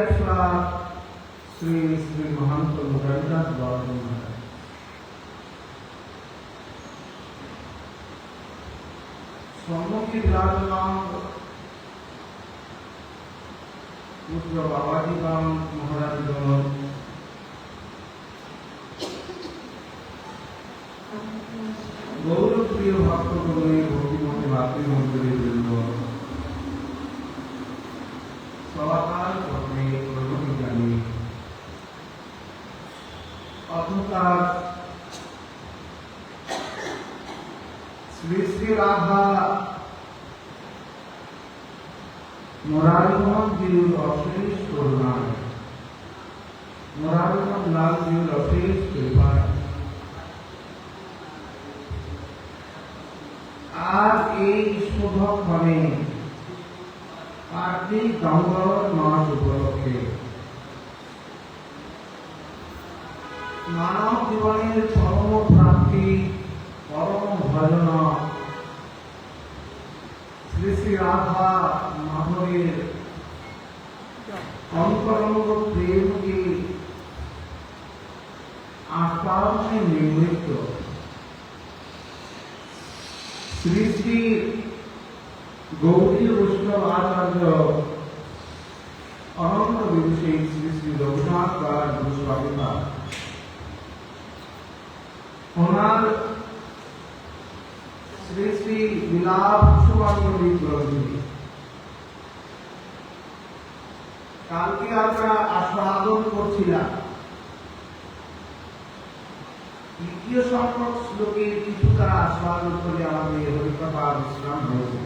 একটা শ্রী শ্রী মহান্ত মুরারিদাস বাবা মহারাজ সম্মুখে বিরাজমান পুত্র বাবাজীগণ মহারাজগণ, গৌরপ্রিয় ভক্তগণে ভক্তিমতে ভাতৃমণ্ডলী বৃন্দ, সবার প্রথমে প্রণতি জানিয়ে অথকার শ্রী শ্রী রাধা মোরারীমোহন জির অশেষ করুণায়, মোরারীমোহন লাল জির অশেষ কৃপায় আজ এই শুভক্ষণে কার্তিক দামোদর মাস উপলক্ষে মানব জীবনের পরম প্রাপ্তি, পরম ভজন শ্রী শ্রী রাধা মাধবের অন্তরঙ্গ প্রেমকে আস্বাদনে নিবৃত্ত শ্রী শ্রী গৌরী বৈষ্ণব আচার্য অনন্ত বিদুষী শ্রী শ্রী রঘুনাথ দাস গোস্বামীরা ওনার শ্রী শ্রী বিলাপ সুবাণী গ্রন্থি কালকে আমরা আস্বাদন করছিলাম। দ্বিতীয় সংখ্যক শ্লোকের কিছুটা আস্বাদন করে আমাদের হরিকথা বিশ্রাম হয়েছে।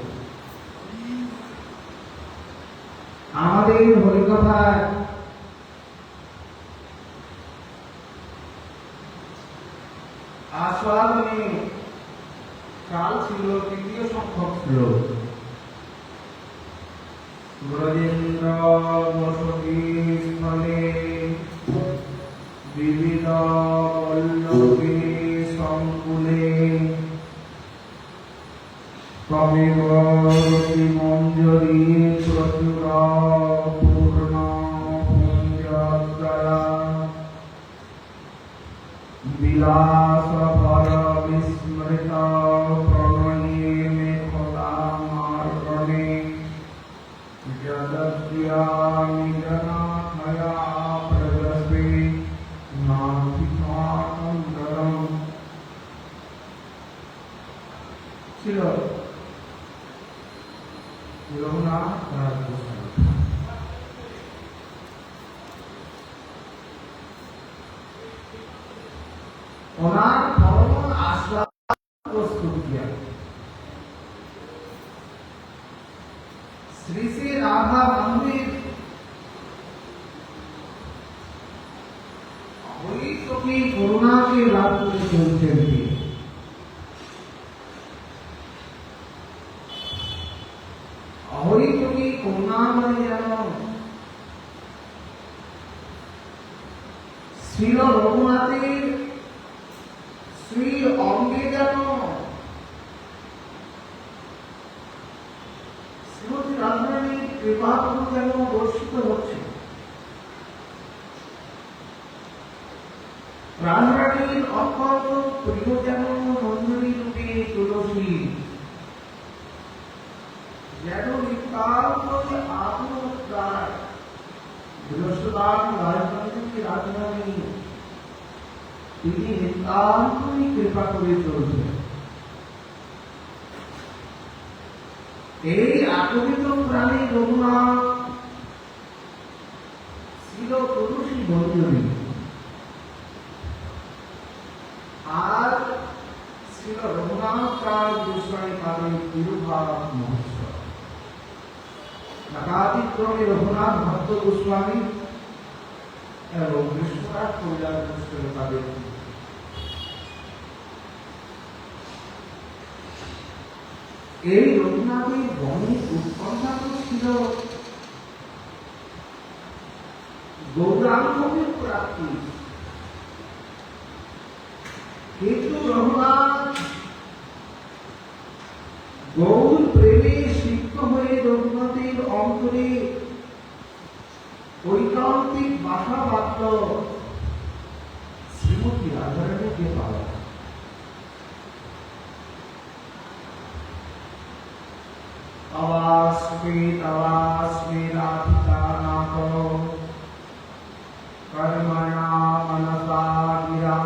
আমাদের হরিকথায় আস্বাদনে কাল ছিল তৃতীয় সংখ্যক শ্লোক। ব্রজেন্দ্র বসতি স্থলে বিবিধ পল্লবে সংকুলে কবিবরতি মঞ্জরি প্রচুর পূর্ণ পুঞ্জদ্বয়া বিলাস ভর বিস্মৃত প্রণয়ে মেখলা মার্গণে জগদ্যা নিজনাথয়া প্রজস্বে নাথিকানন্দরম ছিল রঘুনাথ দাস গোস্বামী। ওনার পরম আস্বাদ প্রস্তুত কিয়া শ্রী শ্রী রাধা মন্দির वही तो अपनी करुणा के लाभ को चलते थे। वही तो की करुणा में जानो श्री रघुनाथे श्री अंगे जानो श्रीमती राधारानी कृपा को जानो वर्षित होच्छे। রাধারানীর অত্যন্ত প্রিয়জন মঞ্জুরি রূপে তুলসী যেন নিতান্ত আত্মপ্রায় বৃহস্পতিবার রাজধানী রাজধানী তিনি নিতান্তই কৃপা করে চলছেন। এই আকর্ষিত প্রাণী রঘুনাথ ছিল তুলসী মঞ্জুরি আর ছিল রঘুনাথ দাস গোস্বামী পাদের তিরুভাব মহোৎসব। একাধিক্রমে রঘুনাথ ভক্ত গোস্বামী এবং বিশ্বনাথ কল্যাণ গোস্বামী পাদের এই রঘুনাথের বনে উৎকণ্ঠা ছিল গৌরাঙ্গের প্রাপ্তি। কিন্তু রঘুনাথ গৌর প্রেমে সিক্ত হয়ে রঘুনাথের অন্তরে ঐকান্তিক বাসা মাত্র শ্রীমতী রাধারানীকে পাওয়া। তবাস্মি রাধিকা নাথ কর্মণা মনসা গিরা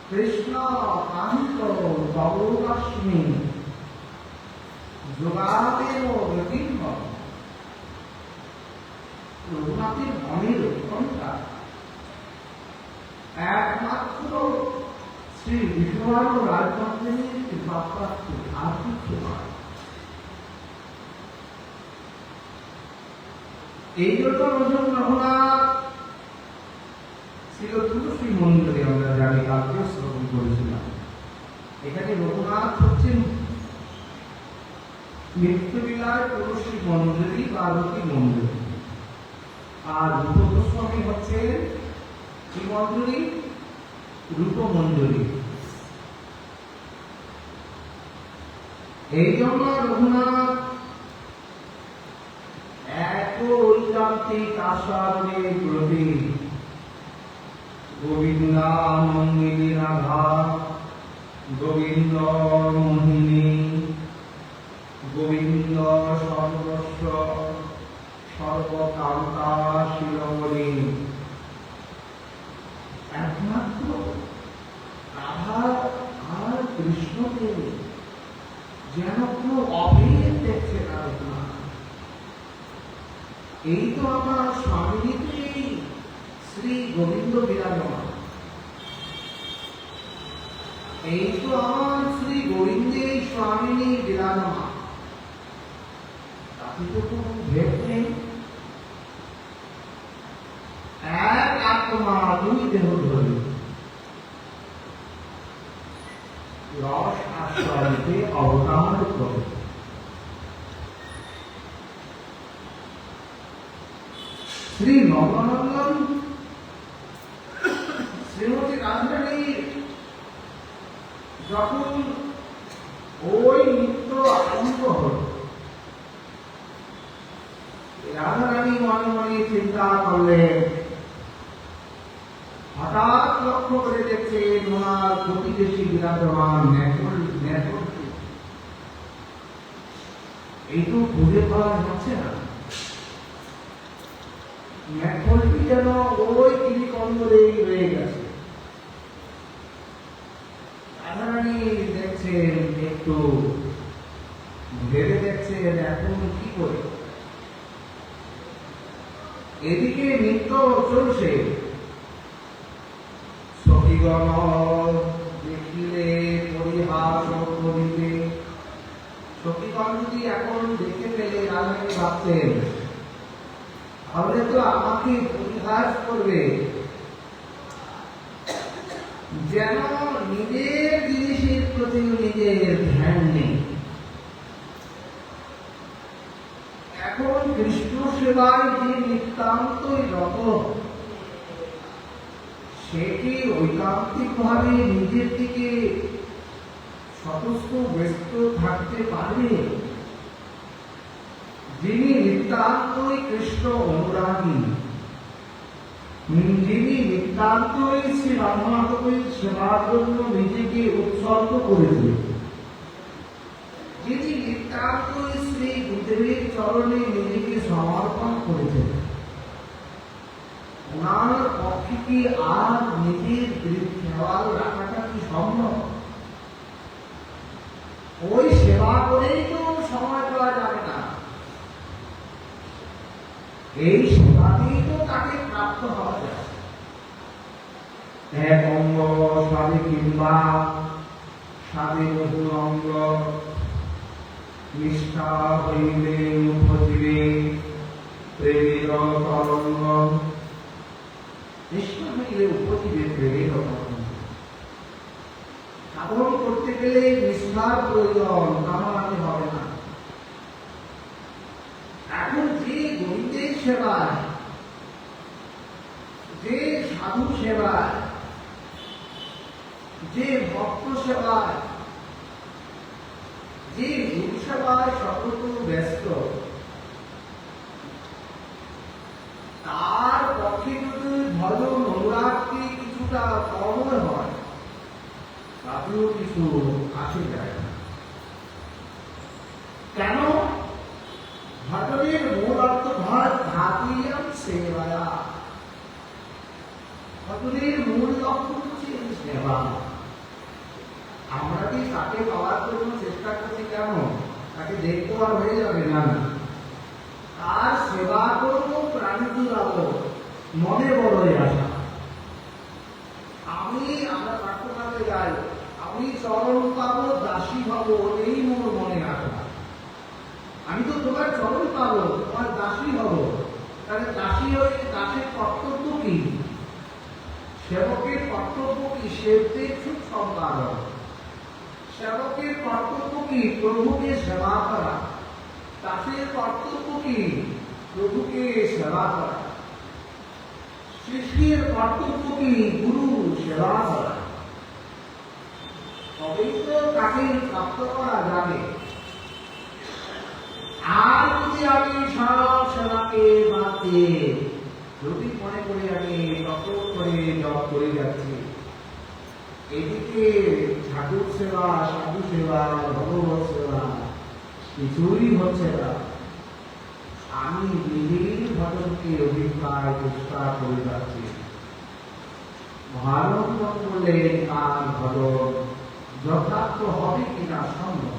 কৃষ্ণ কান্ত গৌরশ্মি যোগাতেন রতিম্ব। রঘুনাথের মনের উৎকণ্ঠা একমাত্র শ্রী বিষ্ণু রাজবংশের কৃপাপ্রাপ্ত, আর কিছু নয়। এই জন্য রঘুনাথ ছিল তুলসী মন্দিরে, আমরা জানি কালকে শ্রবণ করেছিলাম। এখানে রঘুনাথ হচ্ছেন নিত্যবিলায় তুলসী মন্দিরী বা রতি মন্দিরী, আর রূপ গোস্বামী হচ্ছে কি মন্দিরী? রূপ মন্দিরী। এই জন্য রঘুনাথ এত ঐকান্তিক আস্বাদনে প্রতি গোবিন্দা মঙ্গিনী রাধা, গোবিন্দ মোহিনী, গোবিন্দ সর্বস্ব সর্বকান্তা শিরোমণি। একমাত্র রাধা আর কৃষ্ণকে যেন কোনো অভেদ দেখছে না রঘুনাথ। এই তো আমার স্বামীতে শ্রী গোবিন্দ বিরাজমান, এই তো আমার শ্রী গোবিন্দে স্বামিনী বিরাজমান, তাতে তো কোনো ভেদ নেই। এক আত্মা দুই দেহ ধরে রস আস্বাদিতে অবতার করে। শ্রী নবনন্দন শ্রীমতী রাধারানী যখন ওই নিত্য আরম্ভ হল, রাধারানী মনে মনে চিন্তা করলেন, হঠাৎ লক্ষ্য করে দেখছেন ওনার প্রতিবেশী বিরাজমান এই তো খুঁজে পাওয়া যাচ্ছে না। ম্যাথলটি যেন ওই গিরিকন্দরেই রয়ে গেছে। রাধারানী দেখছেন, একটু ভেবে দেখছেন এখন কি করে। এদিকে নৃত্য চলছে, সখীগণ দেখিলে পরিহাস করিবে। সখীগণ যদি এখন দেখে পেলে রাধারানী ভাবছেন, তাহলে তো আমাকে পরিহাস করবে, যেন নিজের জিনিসের প্রতি নিজের ধ্যান নেই। এখন কৃষ্ণ সেবায় যে নিতান্তই রত, সে কি ঐকান্তিক ভাবে নিজের দিকে সতস্ত ব্যস্ত থাকতে পারবে? যিনি নিতান্তই কৃষ্ণ অনুরাগী, যিনি নিতান্তই শ্রী রাধামাধবের সেবার জন্য নিজেকে উৎসর্গ করেছিলেন, যিনি নিতান্তই শ্রী গুরুদেবের চরণে নিজেকে সমর্পণ করেছেন, ওনার পক্ষে কি আর নিজের খেয়াল রাখাটা কি সম্ভব? ওই সেবা করেই তো সময় দেওয়া যাবে না, এই সেবাতেই তো তাকে প্রাপ্ত হওয়া যায়। এক অঙ্গ সাধে কিংবা সাধে বহু অঙ্গ, নিষ্ঠা হইলে উপজীবে প্রেমের তরঙ্গ। নিষ্ঠা হইলে উপজীবে প্রেমের তরঙ্গ। সাধন করতে গেলে নিষ্ঠার প্রয়োজন, কামনাতে হবে না। এখন যে গোবিন্দের সেবায়, যে সাধু সেবায়, যে ভক্ত সেবায়, যে গুরু সেবায় সকল ব্যস্ত, আর হয়ে যাবে না। আর সেবা করবো, প্রাণী জুড়াবো, মনে বড়ই আশা। আমরা প্রার্থনাতে যাই, আমি চরণ পাবো, দাসী হবো, এই মোর মনে আশা। আমি তো তোমার চরণ পাবো, তোমার দাসী হবো। তাহলে দাসী হয়ে দাসের কর্তব্য কি? সেবকের কর্তব্য কি? সেবদের সুখ সম্পাদন। সেবকের কর্তব্য কি? প্রভুকে সেবা করা। দাসের কর্তব্য কি? প্রভুকে সেবা করা। শিষ্যের কর্তব্য কি? গুরু সেবা করা। তবেই তো তাকে প্রাপ্ত করা যাবে। আর যদি আমি সব সেবাকে বাদ দিয়ে যদি মনে করি আমি তত্ত্ব করে জপ করে যাচ্ছি, এদিকে ঠাকুর সেবা, সাধু সেবা, ভগবত সেবা কিছুই হচ্ছে না, আমি নিজেই ভজনকে অভিপ্রায় চেষ্টা করে যাচ্ছি। মহানন্দ বললেন, তার ভজন যথার্থ হবে কিনা সম্ভব।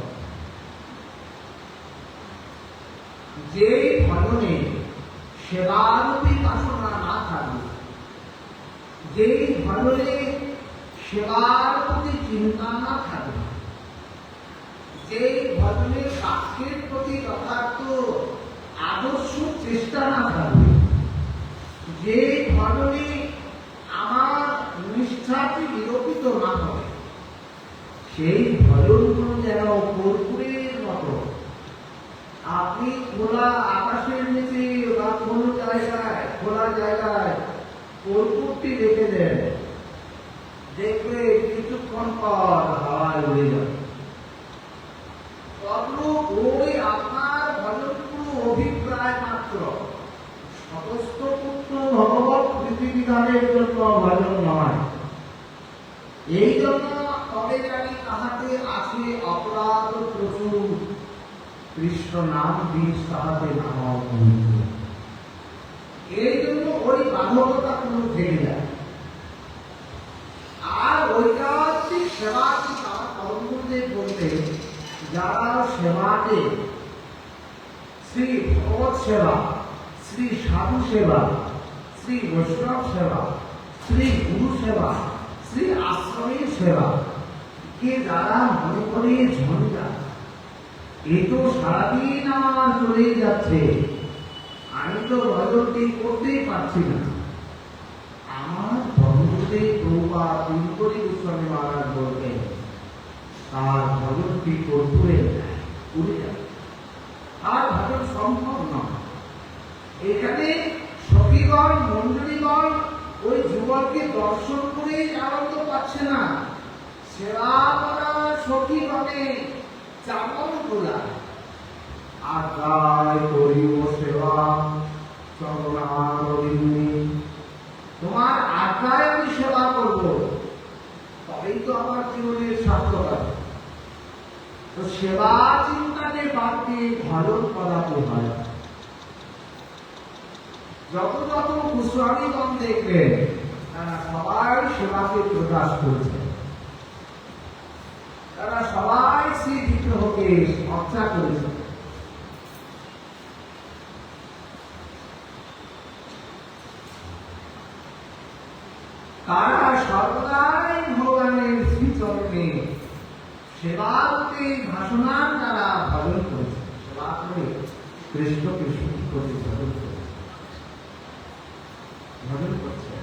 যে ভজনে সেবারূপী বাসনা না থাকবে, যে ভজনে সেবার প্রতি চিন্তা না থাকবে, যে ভজনের শাস্ত্রের প্রতি যথার্থ আদর্শ চেষ্টা না থাকবে, যে ভজনে আমার নিষ্ঠাটি নিরূপিত না হবে, সেই ভজনগুলো যেন কর্পূরের মতো আপনি খোলা আকাশের নিচে বা কোনো জায়গায়, খোলা জায়গায় কর্পূরটি রেখে দেন, দেখবে কিছুক্ষণ পর হাওয়ায় উড়ে যাবে। তদ্রূপ ওই আপনার ভজনগুলো অভিপ্রায় মাত্র, সমস্ত পুত্র ভগবত বিধিবিধানের জন্য ভজন নয়। এই জন্য তবে জানি তাহাতে আছে অপরাধ প্রচুর, কৃষ্ণ নাম বীজ তাহাতে নাম। এই জন্য ওই বাধকতা কোনো থেকে যায়। আর ঐকান্তিক সেবা কি তারা কর্মদের বলতে, যারা সেবাকে শ্রী ভগবত সেবা, শ্রী সাধু সেবা, শ্রী বৈষ্ণব সেবা, শ্রী গুরু সেবা, শ্রী আশ্রমের সেবা কে যারা মনে করে ঝঞ্ঝা, এ তো সারাদিন আমার চলে যাচ্ছে, আমি তো ভজনটি করতেই পারছি না। আমার ভজনতে প্রভুপাদ তিনকরি গোস্বামী মহারাজ বলতেন, তার ভজনটি কর্পূরে উড়ে যাবে, আর ভজন সম্ভব নয়। এখানে সখীগণ, মন্ডলীগণ ওই যুবককে দর্শন করেই আনন্দ পাচ্ছে না, সেবা করা সখীগণে চাপন তোলা। আজ্ঞায় করিব সেবা চরণারবিন্দে, তোমার আজ্ঞায় আমি সেবা করব, তবেই তো আমার জীবনের সার্থকতা। তো সেবা চিন্তাকে বাদ দিয়ে ভজন করাতে হয়। যত যত গোস্বামীগণ দেখবেন, তারা সবাই সেবাকে প্রকাশ করছে, তারা সবাই শ্রী বিগ্রহকে চর্চা করেছে। তারা সর্বদাই ভগবানের শ্রীচরণে সেবাতে ভাষণার দ্বারা ভজন করেছে, সেবা করে কৃষ্ণকে সুখী করে ভজন করছে।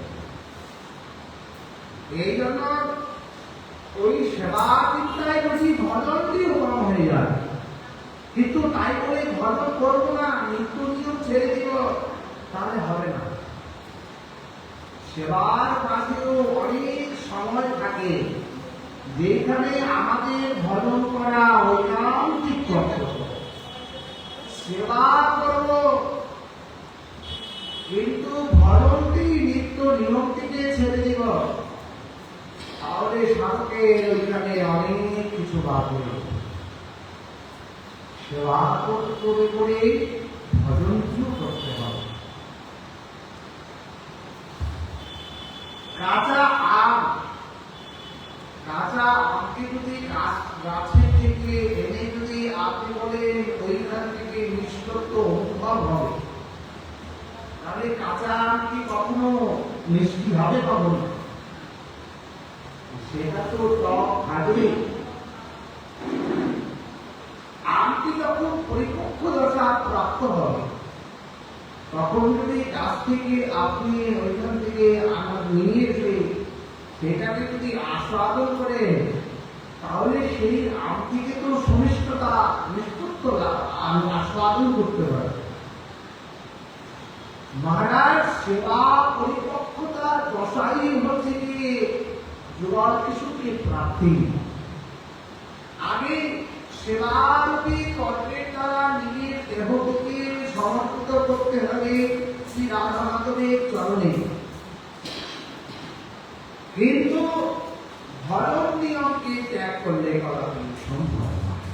এই জন্য ওই সেবা চিন্তায় যদি ভজনটি কম হয়ে যায়, কিন্তু তাই বলে ভজন করবো না, নিত্য নিয়ম ছেড়ে দিব, তাহলে হবে না। সেবার কাছেও অনেক সময় থাকে যেখানে আমাদের ভজন করা ঐকান্তিক কর্তব্য। সেবা করব, কিন্তু ভজনটি নিত্য নিয়ম থেকে ছেড়ে দিব, তাহলে সাধকের ওইখানে অনেক কিছু বাদ হয়ে যাবে। সেবা করে করে ভজন করতে হবে। কাঁচা আমকে যদি গাছের থেকে এনে যদি আপনি বলেন ওইখানে মিষ্টি হবে পাবো না, সেটা তো টক থাকবে। আমটি যখন পরিপক্ক দশা প্রাপ্ত হবে, তখন যদি গাছ থেকে আপনি ওইখান থেকে আনাজ নিয়ে এসে সেটাকে যদি আস্বাদন করেন, তাহলে সেই আম থেকে তো সুমিষ্টতা মিষ্টত্ব আস্বাদন করতে পারে। মহারাজ সেবা পরিপক্কতার দশাই হচ্ছে গিয়ে যুবক কিশোরকে প্রাপ্তি। আগে সেবারূপী কর্মের দ্বারা নিজের দেহকে সমর্পিত করতে হবে শ্রী রাধা মাধবের চরণে। কিন্তু ভজন নিয়মকে ত্যাগ করলে কদাপি সম্ভব নয়।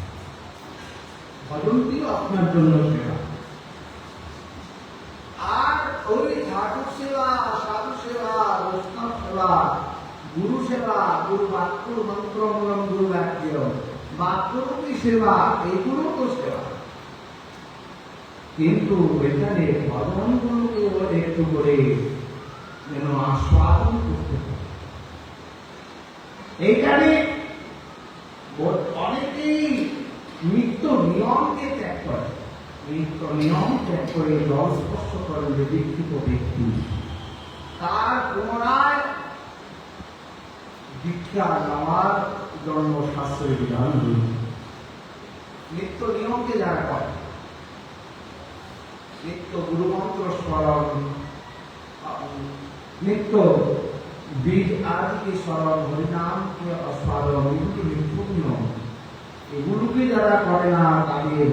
ভজনটিও আপনার জন্য সেবা। আর ওই ঠাকুর সেবা, সাধু সেবা, বৈষ্ণব সেবা, গুরু সেবা, গুরু বাক্য মন্ত্রমূলম গুরু বাক্য, বাক্যরূপী সেবা, এইগুলো তো সেবা। কিন্তু এখানে ভজনগুলোকেও একটু করে যেন আস্বাদন করতে হবে। এইখানে অনেকেই নিত্য নিয়মকে ত্যাগ করে, নিত্য নিয়ম ত্যাগ করে জল স্পর্শ করেন যে দীক্ষিত ব্যক্তি, তার পুনরায় দীক্ষা নেওয়ার জন্ম শাস্ত্রের বিধান রয়েছে। নিত্য নিয়মকে যারা করে, নিত্য গুরুমন্ত্র স্মরণ, নিত্য বীজ আদিকে স্মরণ, হরিনামকে স্মরণ, এগুলি নিপুণ্য, এগুলোকে যারা করে না তাদের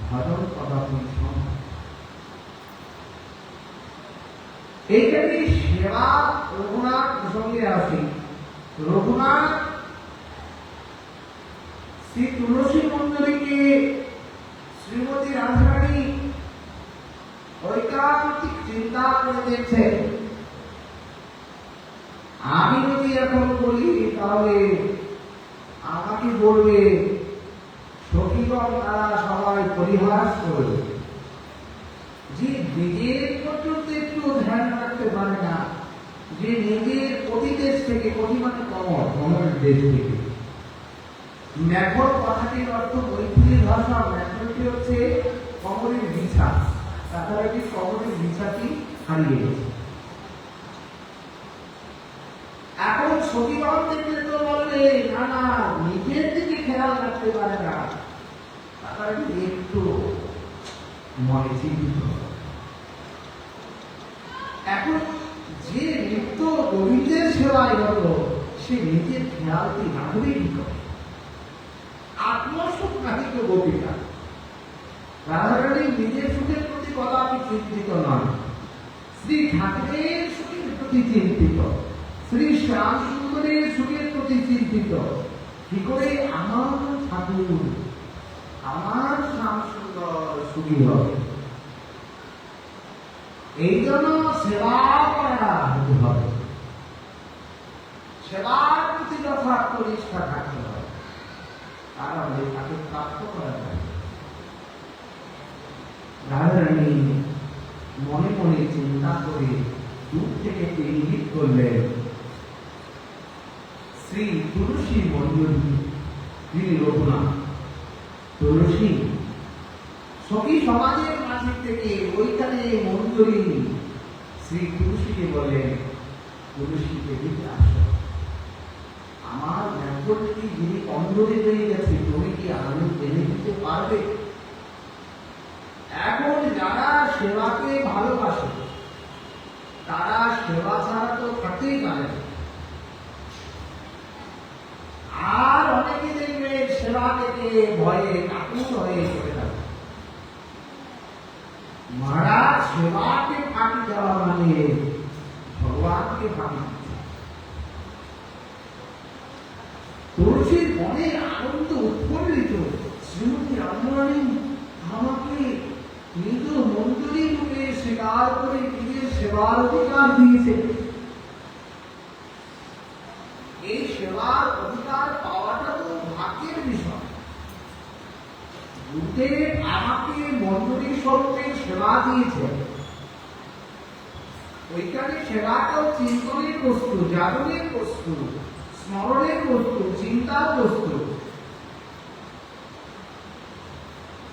ভজন কদাপি সম্ভব। এইখানে সেবা রঘুনাথ প্রসঙ্গে আসি। রঘুনাথ শ্রী তুলসী মন্দিরকে শ্রীমতী রাধারানী ঐকান্তিক চিন্তা করে দিয়েছেন, আমি যদি এখন বলি তাহলে আমাকে বলবে, সখীগণ তারা সবাই পরিহাস করবে যে নিজের পর্যন্ত একটু ধ্যান রাখতে পারে না, যে নিজের অতীতের থেকে, অতি মানে কমলের দেশ থেকে। মেঘর কথাটির অর্থ মৈত্রী ভাষা, মেঘরটি হচ্ছে কমলের বিছা, রাতারাতি কমলের বিছাটি হারিয়ে গেছে। এখন সখীগণ দেখলে তো বলবে না না, নিজের দিকে খেয়াল রাখতে পারে না, রাতারাতি একটু মনে চিন্তিত। এখন যে নিত্য গোবিন্দের সেবায় হল, সে নিজের খেয়ালটি রাখবেই কি করে? আত্মসুখ নাকি তো গোপিকা, রাধারানী নিজের সুখের প্রতি কদাপি চিন্তিত নয়, শ্রী ঠাকুরের সুখের প্রতি চিন্তিত, শ্রী শ্যাম সুন্দরের সুখের প্রতি চিন্তিত। কি করে আমার ঠাকুর, আমার শ্যাম সুন্দর সুখী হবে, এই জন্য সেবা করা হতে হবে, সেবার প্রতি যথার্থ নিষ্ঠা থাকতে হবে, তাহলে তাকে প্রাপ্ত করা যায়। রাধারানী মনে মনে চিন্তা করে দূর থেকে ইঙ্গিত করলেন শ্রী তুলসী মঞ্জুরি, তিনি রঘুনাথ। তুলসী সখী সমাজের মাঝে থেকে ওইখানে মঞ্জুরি শ্রী তুলসীকে বলেন, তুলসীকে দিতে আসো, আমার ব্যাপারটি যিনি অন্ধরে হয়ে গেছে, তুমি কি আমি জেনে দিতে পারবে? এখন যারা সেবাকে ভালোবাসে তারা সেবা ছাড়া তো থাকতেই পারে না। আর অনেকে দেখবে সেবা থেকে ভয়ে কাকুর হয়ে চলে যাবে। মহারাজ সেবাকে ফাঁকি দেওয়া মানে ভগবানকে ফাঁকি দিচ্ছে। তুলসীর মনে আনন্দ উৎফুল্লিত, শ্রীমতী রাধারানী আমাকে নিজ মন্দিরে রূপে স্বীকার করে নিজের সেবার অধিকার দিয়েছে। এই সেবার অধিকার পাওয়াটা তো ভাগ্যের বিষয়। গুরুদেব আমাকে মন্দির স্বরূপে সেবা দিয়েছে, ওইখানে সেবাটাও চিন্তনের বস্তু, জাগরণের বস্তু, স্মরণের বস্তু, চিন্তার বস্তু।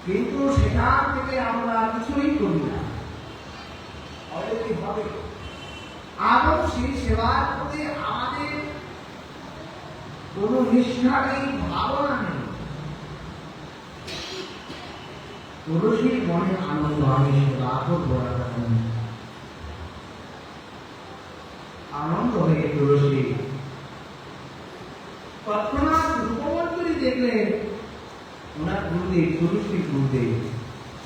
কিন্তু সেখান থেকে আমরা কিছুই করি না। কি হবে? আরো সেই সেবার প্রতি আমাদের কোন নিষ্ঠা নেই, ভাবনা নেই। পুরুষের মনে আনন্দ, আমি সেবা করবো, আনন্দ হয়ে তুলসী তৎক্ষণাৎ রূপমন্ত্রী দেখলেন ওনার গুরুদেব, তুলসী গুরুদেব,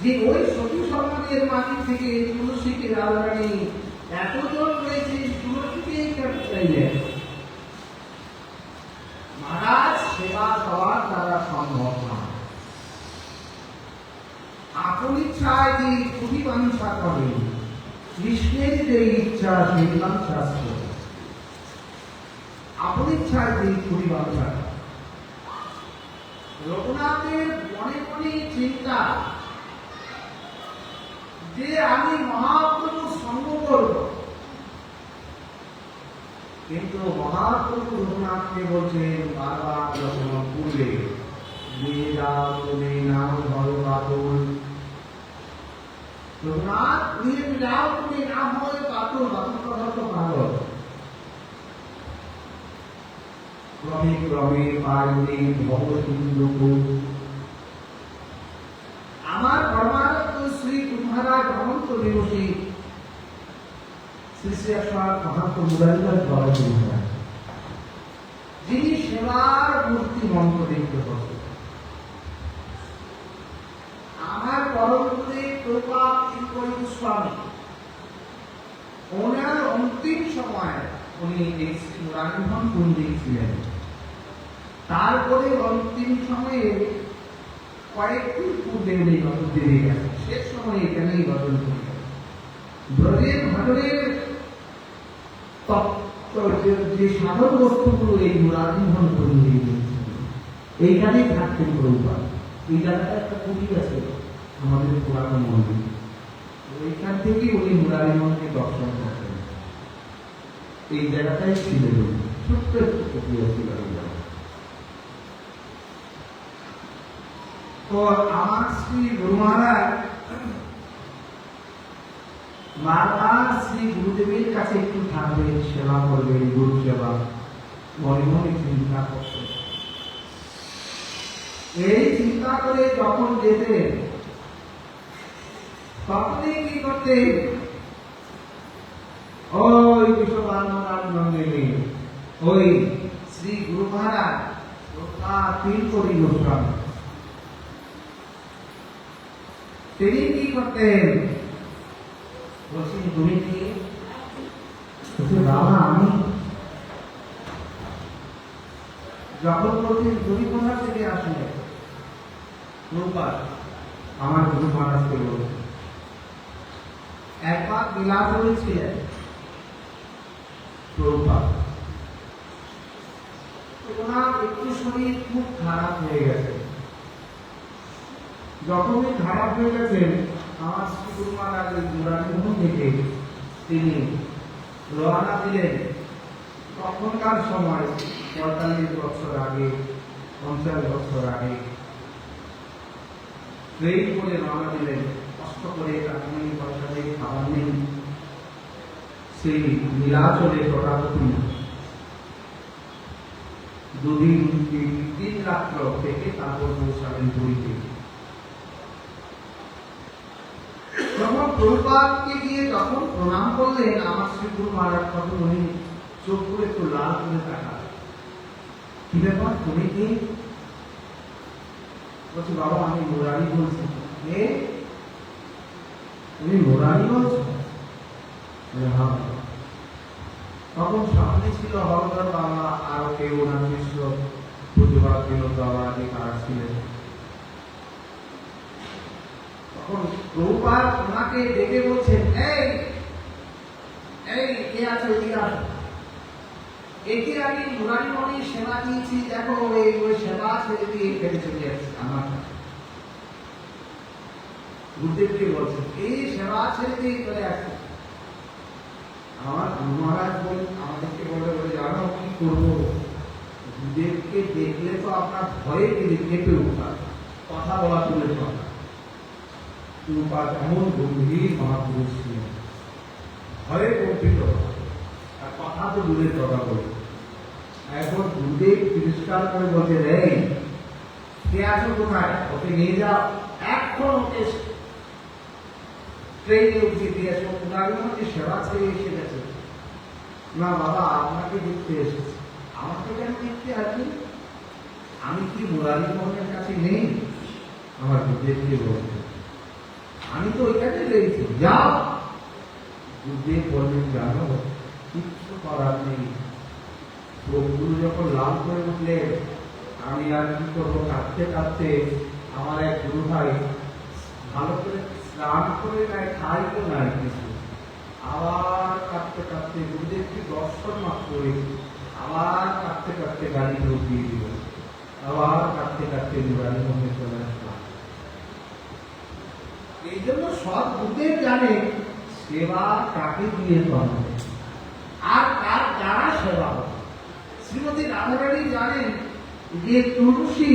যে ওই সতী সমাজের মাঝে থেকে তুলসীকে রাধারানী এতজন রয়েছে, তুলসীকে কেন চাইলেন? মহারাজ, সেবা সবার দ্বারা সম্ভব না। আপন ইচ্ছায় যে খুবই বাঞ্ছা করেন, কৃষ্ণের যে ইচ্ছা সেই বাঞ্ছা, আপন ইচ্ছায় যে খুবই বাঞ্ছা। রঘুনাথের মনে মনে চিন্তা যে আমি মহাপ্রভু সঙ্গ করব, কিন্তু মহাপ্রভু রঘুনাথকে বলছেন বারবার যখন পূর্বে, নিয়ে যাও তুমি নাম ধরো বাতুল। রঘুনাথ, নিয়ে যাও তুমি নাম হয় বাতুল। বাতুল কথা তো ভালো। ক্রমে ক্রমে পাইনি ভব সিন্ধুকূল। আমার পরমানন্দ শ্রী গুরু মহারাজ অনন্ত দিবসী শ্রী শ্রী মহাত্ম মুরারিদাস বাবা গুরু মহারাজ, যিনি সেবার মূর্তি মন্ত্র দেখতে পাচ্ছেন, আমার পরম গুরুদেব প্রভুপাদ তিরুপতি গোস্বামী, ওনার অন্তিম সময় উনি এই শ্রী মুরারিমোহন পণ্ডিত ছিলেন। তারপরে অন্তিম সময়ে কয়েকটি পূর্বে উনি গঠন দিয়ে গেছেন, শেষ সময়ে এখানেই গঠন করে ব্রজের ভাগরের যে সাধন বস্তুগুলো এই মুরারিমোহন পণ্ডিত এইখানেই থাকতেন প্রভুপাদ। এই জায়গাটা একটা কুটির আছে আমাদের পুরানো মন্দির, ওইখান থেকে উনি মুরারিমোহনকে দর্শন করতেন। এই জায়গাটাই ছিলেন, ছোট্ট একটু কুটির ছিল। তো আমার শ্রী গুরু মহারাজ বারবার শ্রী গুরুদেবের কাছে একটু থাকবেন, সেবা করবেন, গুরু সেবা মনে মনে চিন্তা করতেন। এই চিন্তা করে যখন যেতেন, তখনই কি করতেন, ওই বিশ্ববান্মনাথ নন্দিনী, ওই শ্রী গুরু মহারাজ তিরুপতি গোস্বামী, তিনি কি করতেন, বলছেন তুমি কি? বাবা আমি যখন বলছেন তুমি কোথা থেকে আসলে, প্রভুপাদ আমার গুরু মহারাজকে বলছেন। একবার বিলাস হয়েছিলেন প্রভুপাদ, ওনার একটু শরীর খুব খারাপ হয়ে গেছে। যখনই খারাপ হয়ে গেছেন, আমার শ্রী গুরু মহারাজ মুরারিমোহন থেকে তিনি রওনা দিলেন। তখনকার সময় ৪৫ বছর আগে, ৫০ বছর আগে ট্রেন করে রওনা দিলেন। কষ্ট করে কাঠমানি পয়সা দিয়ে খাবার নেই, সেই নীলাচলে প্রতাপতি ২ দিন ৩ রাত্র থেকে তারপর পৌঁছালেন পুরীতে। যখন প্রভুপাদকে গিয়ে যখন প্রণাম করলেন, আমার শ্রী গুরু মহারাজ তখন উনি চোখ করে একটু লাল করে তাকালেন। কি ব্যাপার, তুমি কি? বলছি বাবা আমি মুরারি বলছি। তুমি মুরারি বলছো? হ্যাঁ। তখন সামনে ছিল হরধর বাবা, আরো কেউ ওনার শিষ্য পূজ্যপাদ বিনোদ বাবা যে কারা ছিলেন। তখন প্রভুপাদ ওনাকে ডেকে বলছেন, এই এই কে আছে, ওইদিকে আসো। একে আমি মুরারিমণির সেবা দিয়েছি, দেখো ওই সেবা ছেড়ে দিয়ে এখানে চলে যাচ্ছে আমার কাছে। গুরুদেবকে বলছেন এই সেবা ছেড়ে দিয়ে চলে আসছে। আমার গুরু মহারাজ আমাদেরকে বলে জানো কি করবো, গুরুদেবকে দেখলে তো আপনার ভয়ে কেঁপে উঠতাম, কথা বলা তুলে কথা। রূপা এমন গম্ভীর মহাপুরুষ ছিলেন, ভয়ে কম্পিত, আর কথা তো দূরের কথা বলে। এখন গুরুদেব তিরস্কার করে বলতে দেয়, কে আছো কোথায়, ওকে নিয়ে যাও, এখন ওকে ট্রেনে উঠিয়ে দিয়ে আসো, মুরারিমণি সেবা ছেড়ে এসে গেছে। না বাবা, আপনাকে দেখতে এসেছি। আমাকে কেন দেখতে আসবে? আমি কি মুরারিমণির কাছে নেই? আমার গুরুদেবকে বলতে, আমি তো ওইখানে রয়েছি, যাও। গুরুদেব বললেন, জানো কিচ্ছু করার নেই, প্রভুগুরু যখন লাভ করে উঠলেন, আমি আর কি করবো, কাঁদতে কাঁদতে আমার এক গুরু ভাই ভালো করে স্নান করে নেয়, খাই তো নাই কিছু, আবার কাঁদতে কাঁদতে গুরুদেবকে দর্শন মাত্র করেছি, আবার কাঁদতে কাঁদতে গাড়িতে উঠিয়ে দিল, আবার কাঁদতে কাঁদতে গাড়ির মধ্যে চলে আসলাম। এই জন্য সব গুরুদেব জানে সেবা কাকে দিয়ে করা আর কার দ্বারা সেবা হবে। শ্রীমতী রাধারানী জানেন যে তুলসী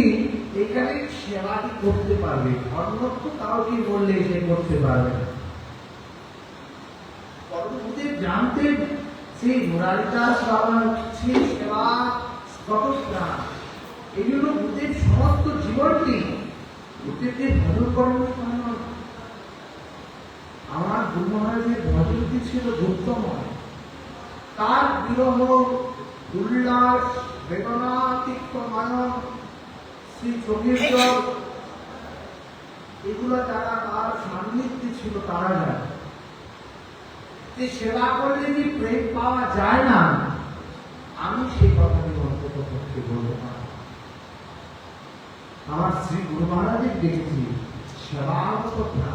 এখানে সেবাটি করতে পারবে, অন্য তো কাউকে বললে সে করতে পারবে না। পরমগুরুদেব জানতেন সেই মুরারিদাস বাবার সেই সেবা কত প্রাণ। এই জন্য গুরুদেব সমস্ত জীবনটি গুরুদেবকে ভজন করেন। আমার গুরু মহারাজের ভজনটি ছিল গুপ্তময়, তার বিরহ, উল্লাস, বেদনা, তিক্তময়, শ্রী চোখের জল, এগুলো যারা তার সান্নিধ্যে ছিল তারা জানে যে সেবা করলে যে প্রেম পাওয়া যায় না, আমি সেই কথাটি অন্তত পক্ষে বলতে পারি। আমার শ্রী গুরু মহারাজের দেখেছি সেবার কথা,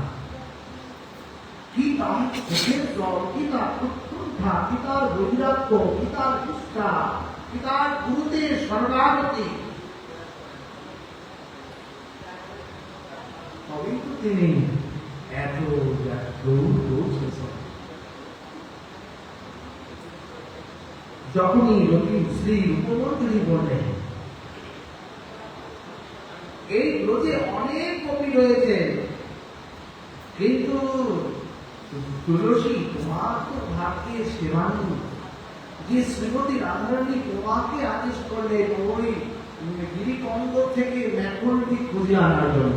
কি তার চোখের জল, কি তার উৎকণ্ঠা, কি তার বৈরাগ্য, কি তার নিষ্ঠা, কি তার গুরুদের সর্বাগতি, তবেই তো তিনি এত দৌড় দৌড়ছেন। যখনই রবি শ্রী রূপমন্ত্রী বললেন, এই ব্রজে অনেক কবি রয়েছে, কিন্তু তুলসী তোমার তো ভাগ্যের সেবা নেই, যে শ্রীমতী রাধারানী তোমাকে আদেশ করলেন ওই গিরিকন্দ থেকে ম্যাকুলটি খুঁজে আনার জন্য।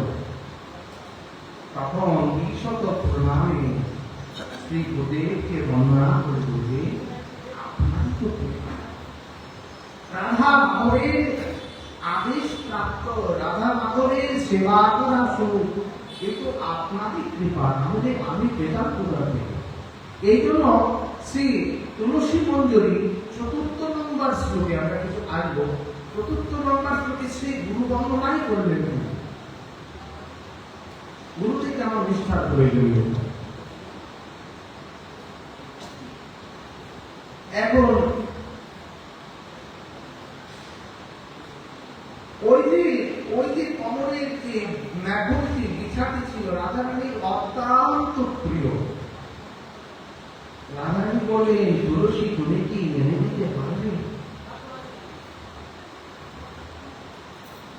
তখন ঈশত প্রণামে শ্রী গুরুদেবকে বন্দনা করে বলবে, আপনার তো রাধা মাধবের আদেশ প্রাপ্ত, রাধা মাধবের সেবা করা সুখ, কিন্তু আপনারই কৃপা, নাহলে আমি পেতাম কোথা থেকে? এই জন্য শ্রী তুলসী মঞ্জুরি ৪র্থ নম্বর শ্লোকে আমরা কিছু আসবো। ৪র্থ নম্বর শ্লোকে শ্রী গুরু বন্দনাই করলেন, গুরু থেকে আমার নিষ্ঠার প্রয়োজনীয়। এখন ওই যে কমরের যে ম্যাঘটি বিছাটি ছিল রাধারানীর অত্যন্ত প্রিয়। রাধারানী বলেন, তুলসী তুমি কি এনে দিতে পারবে?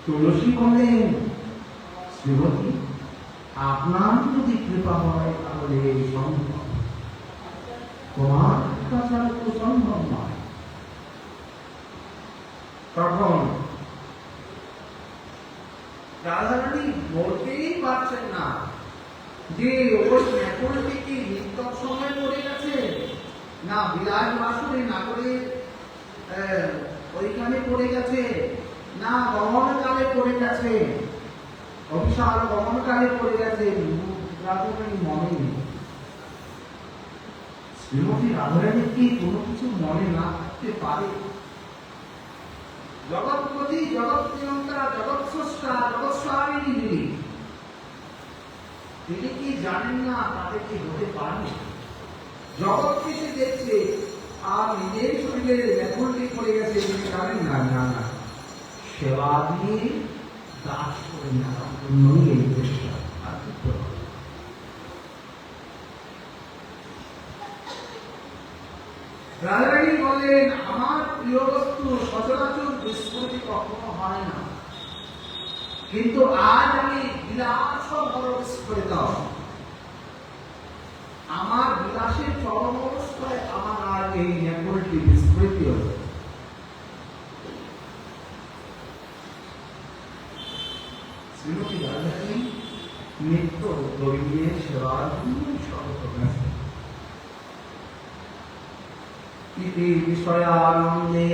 তুলসী বলেন, শ্রীমতী আপনার যদি কৃপা হয় তাহলে সম্ভব, তোমার কাছে তো সম্ভব নয়। তখন রাধারানী বলতেই পারছেন না যে ওই ম্যাকুলটি কি নিত্যক সময় পড়ে গেছে, না বিলাস বাসুরে নাগরে ওইখানে পড়ে গেছে, না গমনকালে পড়ে গেছে, অভিশাল গমনকালে পড়ে গেছে, রাধারানী মনে নেই। শ্রীমতী রাধারানী কি কোনো কিছু মনে না থাকতে পারে? জগৎপতি, জগৎ নিয়ন্তা, জগৎ স্রষ্টা, জগৎ স্বামিনী যিনি, তিনি কি জানেন না তাতে কি হতে পারে? জগৎকে সে দেখছে আর নিজের শরীরের ব্যাকুলটি পড়ে গেছে, তিনি জানেন না। না না, সেবা দিয়ে দাস করে নেওয়ার জন্যই এই চেষ্টা। বললেন আমার প্রিয় বস্তু সচরাচর বিস্মৃতি কখনো হয় না, কিন্তু আজ আমি বিলাস বড় বিস্মৃত। আমার বিলাসের চরম অবস্থায় আমার আর এই নেপলটি বিস্মৃতি হল। শ্রীমতী রাধারানী নিত্য দৈবে সেবার সর্বপ্রকাশে ইতি বিষয়ানন্দে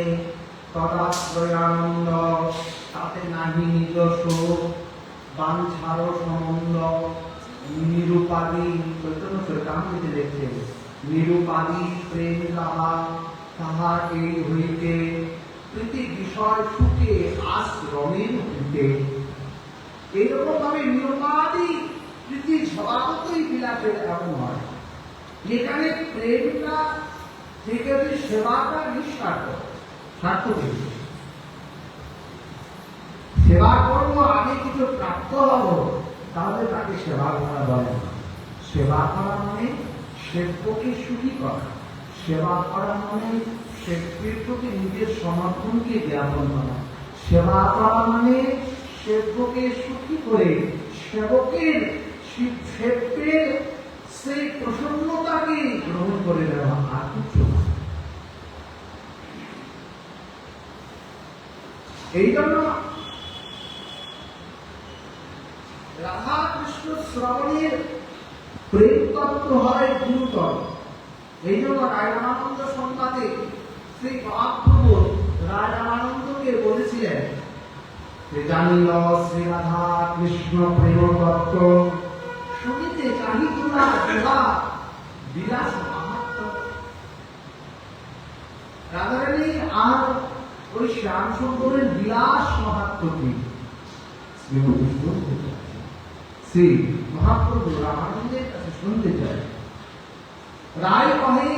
তদাশ্রয়ানন্দ, তাতে নাহি নিজস্ব বাঞ্ছার সম্বন্ধ। নিরুপাদি চৈতন্য চরিতামৃতে লেখে নিরুপাদি প্রেম যাহা, তাহা এই হইতে প্রীতি বিষয় সুখে আশ্রমের হইতে। এইরকম ভাবে নিরুপাদি প্রীতি স্বভাবতই বিলাসের এমন হয়, যেখানে প্রেমটা থেকে সেবাটা নিঃস্বার্থ, স্বার্থ কিছু সেবা করবো, আমি কিছু প্রাপ্ত হব, তাহলে তাকে সেবা করা বলে না। সেবা করা মানে সেবককে সুখী করা, সেবা করা মানে সেবকের প্রতি নিজের সমর্থনকে জ্ঞাপন করা, সেবা করা মানে সেবককে সুখী করে সেবকের সেবকের সেই প্রসন্নতাকে গ্রহণ করে দেওয়া, আর কিছু না। এই জন্য রাধা কৃষ্ণ শ্রবণের প্রেম তত্ত্ব হয় গুরুতর। এই জন্য রায়রামানন্দ সংবাদে শ্রী মহাপ্রভু রায়রামানন্দকে বলেছিলেন যে জানিল শ্রী রাধা কৃষ্ণ প্রেম তত্ত্ব, শুনিতে চাহিত না দেবা বিলাস মাহাত্ম্য। রাধারানী আর ওই শ্যাম সুন্দরের বিলাস মাহাত্ম্য কি শ্রী মহাপ্রভু রামানন্দের কাছে শুনতে চায়। রায় কহে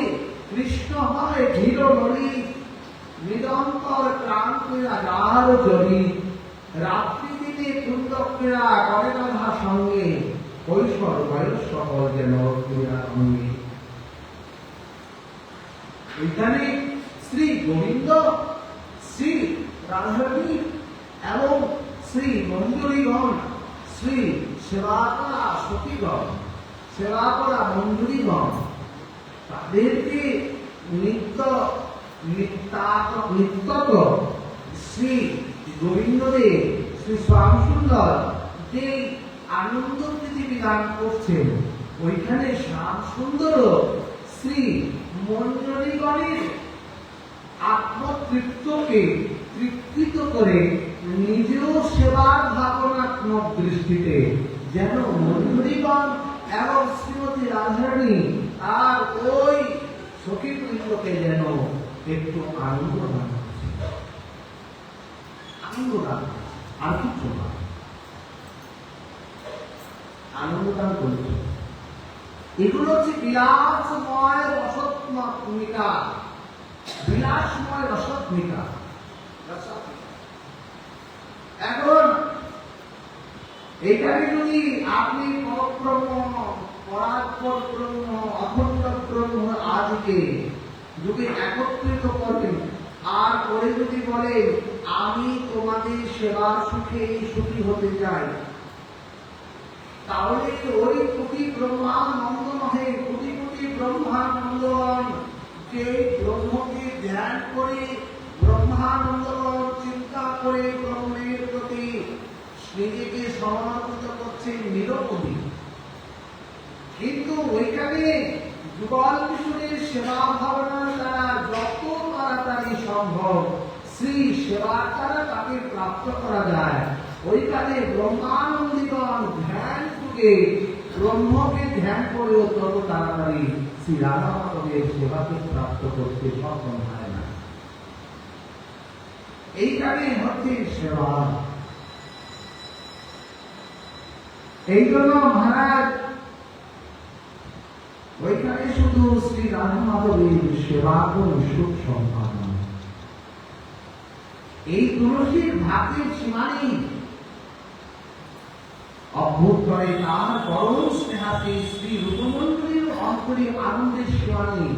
কৃষ্ণ হয় ধীর নলী, নিরন্তর ক্রান্তিরা যার জড়ি। রাত্রি দিনে কুন্দকেরা করে রাধা সঙ্গে, কৈশোর বয়স সকল যেন ক্রীড়া অঙ্গে। এখানে শ্রী গোবিন্দ, শ্রী রাধারানী এবং শ্রী মঞ্জুরীগণ, শ্রী সেবা করা সতীগণ, সেবা করা মঞ্জুরীগণ, তাদেরকে নিত্যত শ্রী গোবিন্দদেব, শ্রী শ্যাম সুন্দর যে আনন্দ পৃথিবী দান করছেন, ওইখানে শ্যাম সুন্দর শ্রী মঞ্জুরীগণের আত্মতৃপ্তকে তৃপ্তিত করে নিজেও সেবার ভাবনাত্মক দৃষ্টিতে যেন মঞ্জুরীগণ এবং শ্রীমতী রাধারানী আর ওই সখীবৃন্দকে যেন একটু আনন্দ দান করছে, আনন্দ দান, আর কিছু না, আনন্দ দান করছে। এগুলো হচ্ছে বিলাসময় রসত্মিকা, বিলাসময় রসত্মিকা। এখন এখানে যদি আপনি পরব্রহ্ম, পরাৎপর ব্রহ্ম, অখণ্ড ব্রহ্ম আদিকে যদি একত্রিত করেন, আর পরে যদি বলেন আমি তোমাদের সেবার সুখে সুখী হতে চাই, তাহলে ওই কোটি ব্রহ্মানন্দ নহে, কোটি কোটি ব্রহ্মানন্দগণ যে ব্রহ্মকে ধ্যান করে, ব্রহ্মানন্দগণ চিন্তা করে ব্রহ্মের প্রতি নিজেকে সমর্পিত করছেন নিরবধি। কিন্তু ওইখানে যুগল কিশোরের সেবা ভাবনার দ্বারা যত তাড়াতাড়ি সম্ভব শ্রী সেবার দ্বারা তাকে প্রাপ্ত করা যায়, ওইখানে ব্রহ্মানন্দীগণ ধ্যান যুগে ব্রহ্মকে ধ্যান করেও তত তাড়াতাড়ি শ্রী রাধা মাধবের সেবাকে প্রাপ্ত করতে সক্ষম হয় না। এইখানে হচ্ছে সেবা। এই জন্য মহারাজ ওইখানে শুধু শ্রী রাধা মাধবের সেবা করে সুখ সম্পাদন, এই তুলসীর ভাতের সীমা নেই। অভ্যুত্তরে তার পরম স্নেহাতে শ্রী রূপমন্ডলীর অন্তরে আনন্দের সীমা নেই।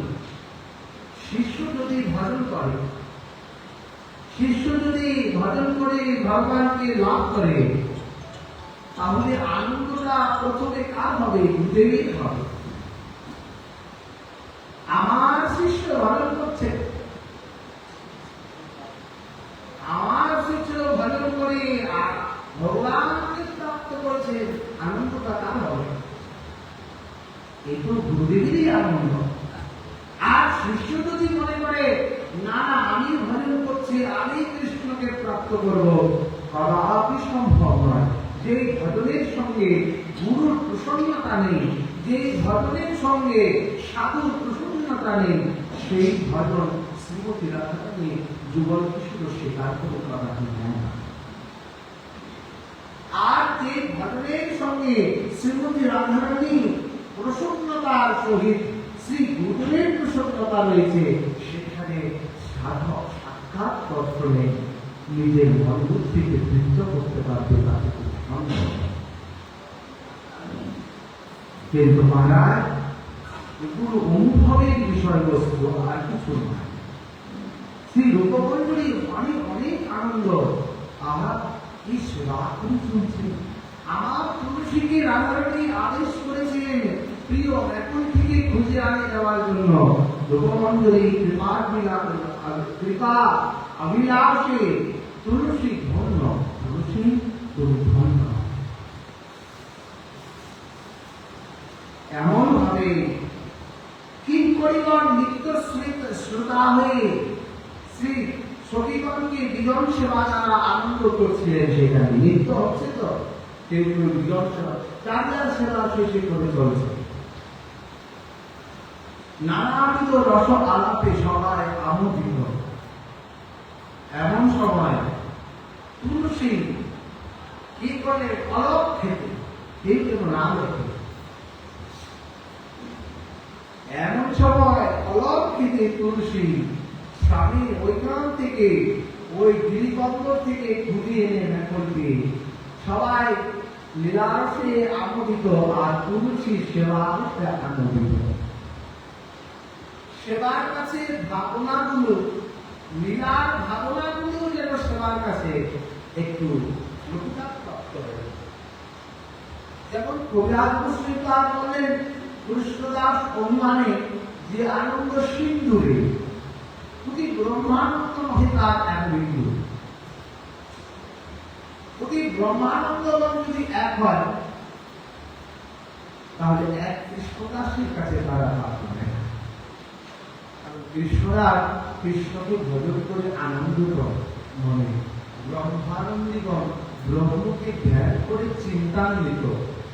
শিষ্য যদি ভজন করে, শিষ্য যদি ভজন করে ভগবানকে লাভ করে, তাহলে আনন্দটা প্রথমে কার হবে? গুরুদেবের হবে। আমার শিষ্য ভজন করছে, আমার শিষ্য ভজন করে আর ভগবানকে প্রাপ্ত করেছে, আনন্দটা কার হবে? এই তো গুরুদেবেরই আনন্দ। আর শিষ্য যদি মনে করে না না আমি ভজন করছি, আমি কৃষ্ণকে প্রাপ্ত করব, কদাপি সম্ভব নয়। যে ভজনের সঙ্গে গুরুর প্রসন্নতা নেই, যে ভজনের সঙ্গে সাধুর প্রসন্নতা নেই, সেই ভজন শ্রীমতী রাধারানী যুগল কিশোর স্বীকার করে কদাপি নেয় না। আর যে ভজনের সঙ্গে শ্রীমতী রাধারানী প্রসন্নতার সহিত শ্রী গুরুদেবের প্রসন্নতা রয়েছে, সেখানে সাধক সাক্ষাৎ দর্শনে নিজের মন বুদ্ধিকে বৃদ্ধ করতে পারবে, তাকে খুব সম্ভব। কিন্তু মহারাজ এগুলো অনুভবের বিষয়বস্তু, আর কিছু নয়। শ্রী রূপমণ্ডলীর অনেক অনেক আনন্দ। আমার কি সেবা করে শুনছে। আমার তুলসীকে রাধারানী আদেশ করেছিলেন প্রিয় এখন থেকে খুঁজে আনে দেওয়ার জন্য। রূপমণ্ডলী কৃপা অভিলাষে তুলসী ধন্য, তুলসী তুমি ধন্য। এমন ভাবে কিঙ্করীগণ নিত্য শ্রোতা হয়ে শ্রী সখীগণকে বিজন সেবা দ্বারা আনন্দ করছিলেন। সেখানে নিত্য হচ্ছে তো, কেউ কেউ বিজন সেবা, যার সেবা শেষে করে চলছে। নানাবিধ রস আলাপে সবাই আমোদিত। এমন সময় তুলসী কি করে অলপ খেতে, কেউ কেউ না লেখে। এমন সময় অলপ খেতে তুলসী স্বামী ওইখান থেকে ওই গিরিবন্দর থেকে ঘুরিয়ে এনে মেকলকে সবাই লীলারসে আমোদিত, আর তুলসীর সেবা আনন্দিত। সেবার কাছে ভাবনাগুলো, লীলার ভাবনাগুলো যেন সেবার কাছে একটু প্রাপ্ত হয়। যেমন কবিরাজ মুসলিমদার বললেন কৃষ্ণদাস অভিমানে যে আনন্দ সিন্ধুরে প্রতি ব্রহ্মানন্দ নহে তার এক বিন্দু। প্রতি ব্রহ্মানন্দ যদি এক হয়, তাহলে এক কৃষ্ণদাসের কাছে তারা পাবে। কৃষ্ণদাস কৃষ্ণকে ভজন করে আনন্দিত মনে, ব্রহ্মানন্দীগণ ব্রহ্মকে ধ্যান করে চিন্তান্বিত,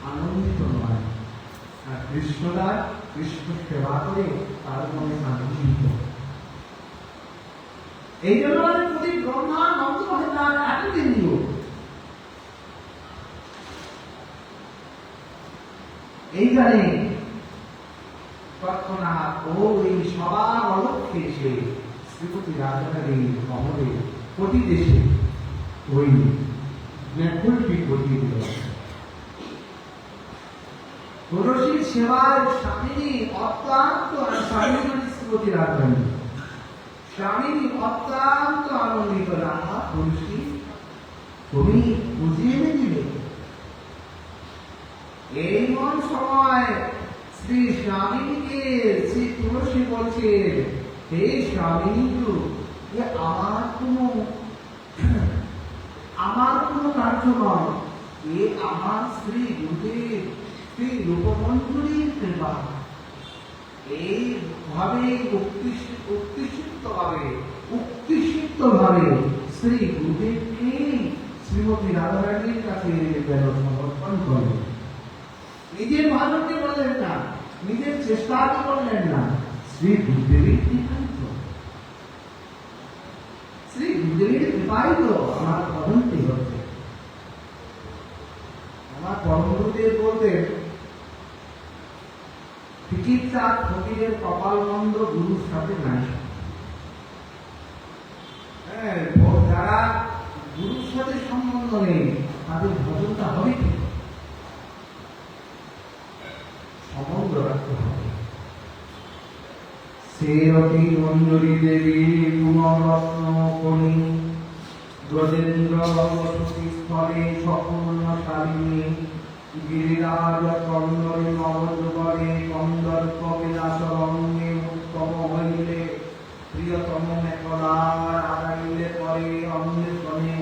আনন্দিত নয়। আর কৃষ্ণদাস কৃষ্ণ সেবা করে তার মনে আনন্দিত। এই জন্য প্রতি ব্রহ্মানন্দ হয় তার এক বিন্দু। এইখানে তৎক্ষণাৎ ওই সবার অলক্ষ্যে এসে শ্রীমতী রাধারানী কমলে কোটি দেশে ওই ব্যাকুলটি ঘটিয়ে দিল। তুলসীর সেবায় স্বামী অত্যন্ত, স্বামী শ্রীমতী রাধারানী স্বামী অত্যন্ত আনন্দিত। রাধা তুলসী তুমি বুঝিয়ে এনে দিলে। এই মন সময় শ্রী স্বামীকে শ্রী তুলসী বলছে, হে স্বামী, আমার কোন কার্য নয়, এ আমার শ্রী গুরুদেব শ্রী রূপমণ্ডলীর কৃপা। এইভাবে উক্তিসিক্ত ভাবে শ্রী গুরুদেবকে শ্রীমতী রাধারানীর কাছে যেন সমর্পণ করে। নিজের ভালোকে বললেন না, নিজের চেষ্টাকে বললেন না, শ্রী গুরুদেবের কৃপাই তো, শ্রী গুরুদেবের কৃপাই তো আমার ভজনটি হচ্ছে। আমার পরম গুরুদেব বলতেন, চিকিৎসা ফকিরের কপাল মন্দ গুরুর সাথে নাই। যারা গুরুর সাথে সম্বন্ধ নেই, তাদের ভজনটা হবে কি? সম্বন্ধ রাখতে হবে। সেরতি মঞ্জুরি দেবী পুনরত্ন করি ব্রজেন্দ্র বসতি স্থলে সম্পূর্ণ শালিনী গিরিরাজ কন্দরে নবযুগলে কন্দর্প বিলাস রঙ্গে উত্তম হইলে প্রিয়তম মেঘলার আগাইলে পরে অন্বেষণে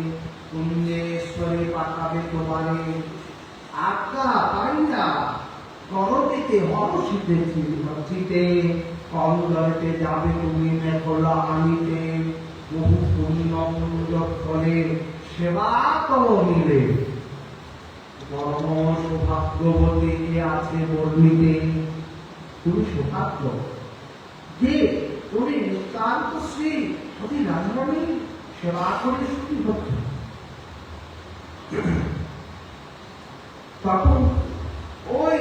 কুঞ্জেশ্বরে পাঠাবে তোমারে আজ্ঞা পাইয়া করবিতে হরষিতে চিতে কন্দরতে যাবে তুমি মেঘলা আনিতে বহু পুণ্য পুঞ্জ ফলে সেবা করো মিলে পরম সৌভাগ্যবতী কে আছে বর্ণিতে তুমি সৌভাগ্য যে তুমি নিতান্ত শ্রী সতী রাজরানী সেবা করে সুখী হচ্ছে। তখন ওই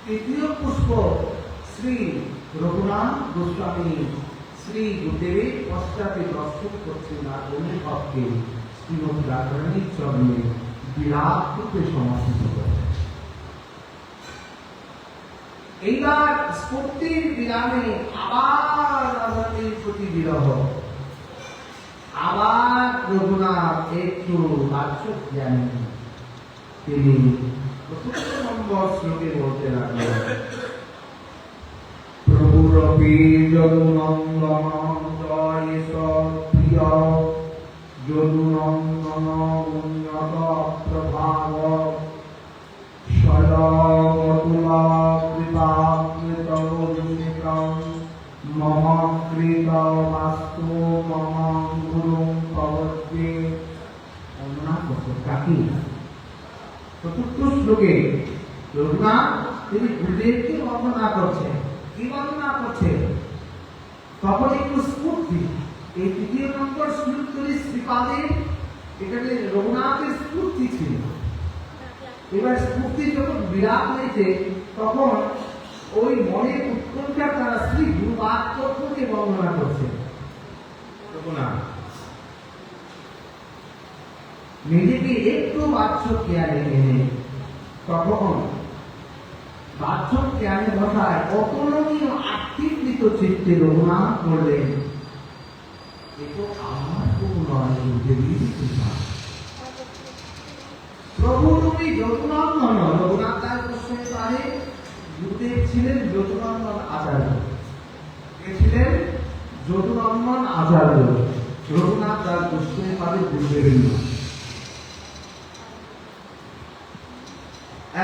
তৃতীয় পুষ্প শ্রী রঘুনাথ গোস্বামী শ্রী গুরুদেবের পশ্চাতে দর্শন করছেন আর অনুভবকে শ্রীমতী রাজরানীর চরণে বিরাট রূপে সমর্পিত করে। এইবার স্ফূর্তির বিরামে আবার রাজরানীর প্রতি বিরহ, আবার রঘুনাথ একটু বাচ্চক জ্ঞানী তিনি ৪৫ নম্বর শ্লোকে বলতে লাগলেন, প্রভুরপি যদুনন্দন জয় প্রিয় যদুনন্দন উন্নত প্রভাব স্বয়মতুল কৃপাকৃতরুণিকং মম কৃত বাস্তু মম গুরু পবজ্ঞে। চতুর্থ শ্লোকে রঘুনাথ তিনি গুরুদেবকে বন্দনা করছেন। কি বন্দনা করছেন? তখন একটু স্ফূর্তি, এই তৃতীয় নম্বর শ্লোকগুলি শ্রীপাদের এখানে রঘুনাথের স্ফূর্তি ছিল। এবার স্ফূর্তি যখন বিরাট হয়েছে তখন ওই মনের উৎকণ্ঠা তারা শ্রী গুরু বাক্যকে বন্দনা করছে। রঘুনাথ নিজেকে একটু বাচ্চক জ্ঞানে এনে তখন বাচ্চক জ্ঞানে বসায় অতুলনীয় আত্মীকৃত চিত্তে রঘুনাথ বললেন, এতো আমার কোনো নয়, গুরুদেবীর কৃপা। প্রভু তুমি যদুনন্দন। রঘুনাথ দাস গোস্বামী পারে গুরুদেব ছিলেন যদুনন্দন আচার্য। কে ছিলেন? যদুনন্দন আচার্য। রঘুনাথ দাস গোস্বামী পারে গুরুদেবের নাম।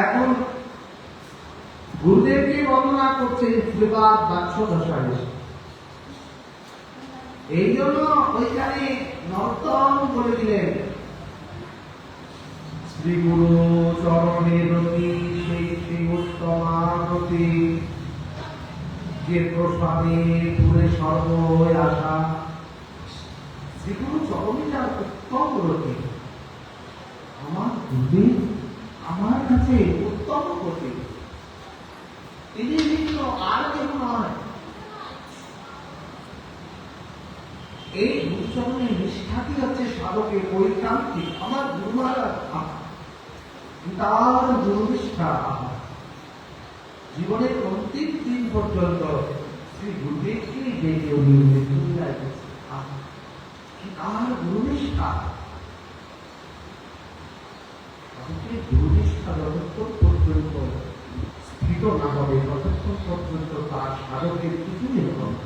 এখন গুরুদেবকে বর্ণনা করছে শ্রীপাদ বাৎসদশায়। এই জন্য ওইখানে নর্তন বলে দিলেন, শ্রী গুরু চরণে রতি সেই শ্রী উত্তমারতি যে প্রসাদে পুরে সর্ব আসা। শ্রী গুরু চরণে যার উত্তম রতি, আমার গুরুদেব আমার কাছে উত্তম গতি, তিনি ভিন্ন আর কেউ নয়। এই গুরুচরণের নিষ্ঠাটি হচ্ছে সাধকের ঐকান্তিক। আমার গুরু মহারাজ তার গুরুনিষ্ঠা জীবনের অন্তিম দিন পর্যন্ত শ্রী গুরুদেবকে যে কেউ তার গুরুনিষ্ঠা। গুরুনিষ্ঠা যতক্ষণ পর্যন্ত স্থিত না হবে ততক্ষণ পর্যন্ত তার সাধকের কিছুই হবে।